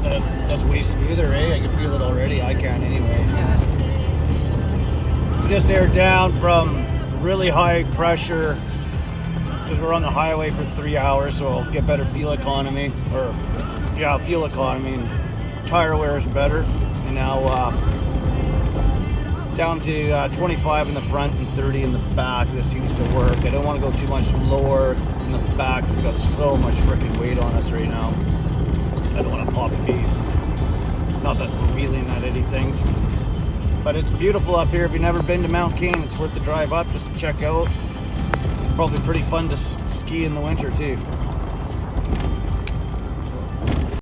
That's way smoother, eh? I can feel it already. I can anyway. Yeah. We just aired down from really high pressure because we're on the highway for 3 hours, so I'll get better fuel economy. Fuel economy. And tire wear is better. And now down to 25 in the front and 30 in the back. This seems to work. I don't want to go too much lower in the back because we've got so much freaking weight on us right now. I don't want to pop a beat. Not that we're wheeling at anything. But it's beautiful up here. If you've never been to Mount Cain, it's worth the drive up. Just check out. Probably pretty fun to ski in the winter too.